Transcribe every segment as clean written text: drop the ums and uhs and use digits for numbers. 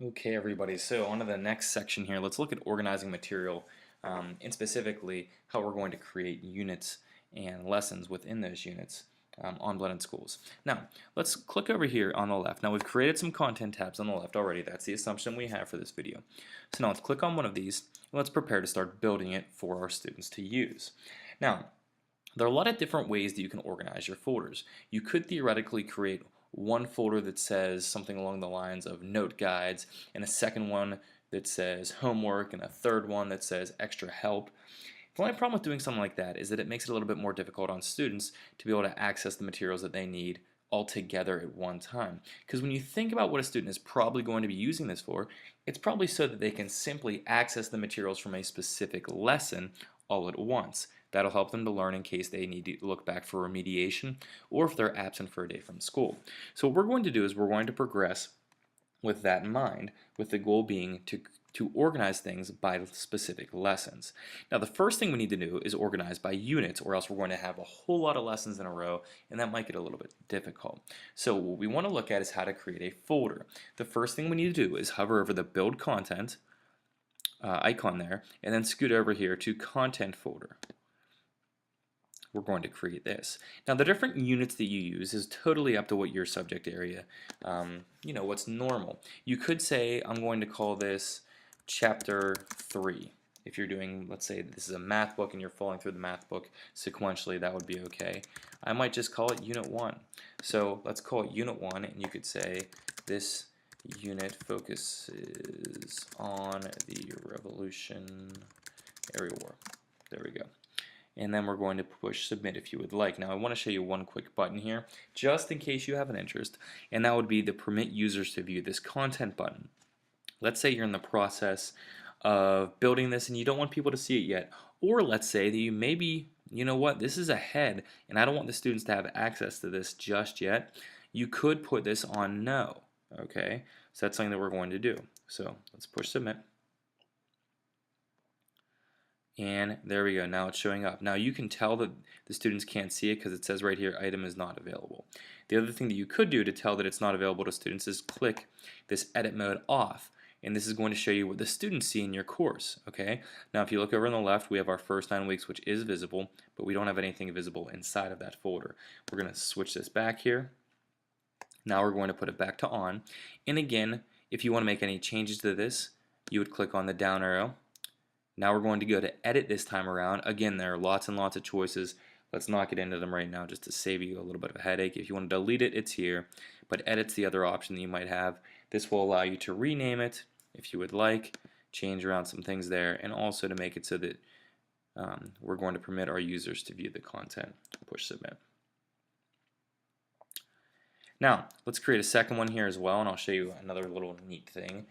Okay, everybody, so on to the next section here. Let's look at organizing material, and specifically how we're going to create units and lessons within those units on Blended Schools. Now, let's click over here on the left. Now, we've created some content tabs on the left already. That's the assumption we have for this video. So now let's click on one of these, and let's prepare to start building it for our students to use. Now, there are a lot of different ways that you can organize your folders. You could theoretically create one folder that says something along the lines of note guides, and a second one that says homework, and a third one that says extra help. The only problem with doing something like that is that it makes it a little bit more difficult on students to be able to access the materials that they need all together at one time. Because when you think about what a student is probably going to be using this for, it's probably so that they can simply access the materials from a specific lesson all at once. That'll help them to learn in case they need to look back for remediation or if they're absent for a day from school. So what we're going to do is we're going to progress with that in mind, with the goal being to organize things by specific lessons. Now the first thing we need to do is organize by units, or else we're going to have a whole lot of lessons in a row, and that might get a little bit difficult. So what we want to look at is how to create a folder. The first thing we need to do is hover over the Build Content icon there, and then scoot over here to Content Folder. We're going to create this. Now the different units that you use is totally up to what your subject area, what's normal. You could say I'm going to call this Chapter 3. If you're doing, let's say this is a math book and you're following through the math book sequentially, that would be okay. I might just call it Unit 1. So let's call it Unit 1, and you could say this unit focuses on the Revolutionary War. There we go. And then we're going to push submit if you would like. Now I want to show you one quick button here just in case you have an interest, and that would be the permit users to view this content button. Let's say you're in the process of building this and you don't want people to see it yet, or let's say that you maybe, you know what, this is ahead and I don't want the students to have access to this just yet. You could put this on no, okay? So that's something that we're going to do. So let's push submit. And there we go, now it's showing up. Now you can tell that the students can't see it because it says right here item is not available. The other thing that you could do to tell that it's not available to students is click this edit mode off, and this is going to show you what the students see in your course. Okay. Now if you look over on the left, we have our first 9 weeks, which is visible, but we don't have anything visible inside of that folder. We're going to switch this back here. Now we're going to put it back to on, and again, if you want to make any changes to this, you would click on the down arrow. Now we're going to go to edit this time around. Again, there are lots and lots of choices. Let's not get into them right now just to save you a little bit of a headache. If you want to delete it, it's here, but edit's the other option that you might have. This will allow you to rename it if you would like, change around some things there, and also to make it so that we're going to permit our users to view the content. Push submit. Now, let's create a second one here as well, and I'll show you another little neat thing.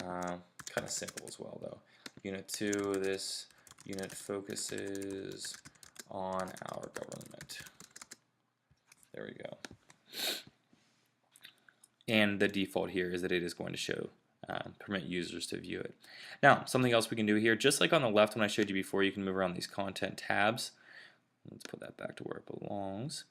Kind of simple as well, though. Unit 2, this unit focuses on our government. There we go. And the default here is that it is going to show permit users to view it. Now, something else we can do here, just like on the left when I showed you before, you can move around these content tabs. Let's put that back to where it belongs.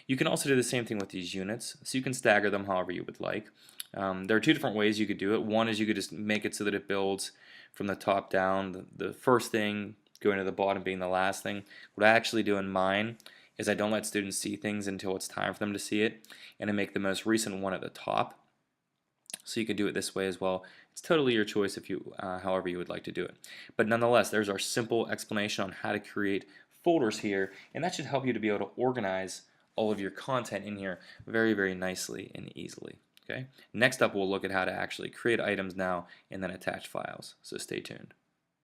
You can also do the same thing with these units, so you can stagger them however you would like. There are two different ways you could do it. One is you could just make it so that it builds from the top down, the first thing going to the bottom being the last thing. What I actually do in mine is I don't let students see things until it's time for them to see it, and I make the most recent one at the top. So you could do it this way as well. It's totally your choice if you, however you would like to do it. But nonetheless, there's our simple explanation on how to create folders here, and that should help you to be able to organize all of your content in here very, very nicely and easily. Okay. Next up, we'll look at how to actually create items now and then attach files. So stay tuned.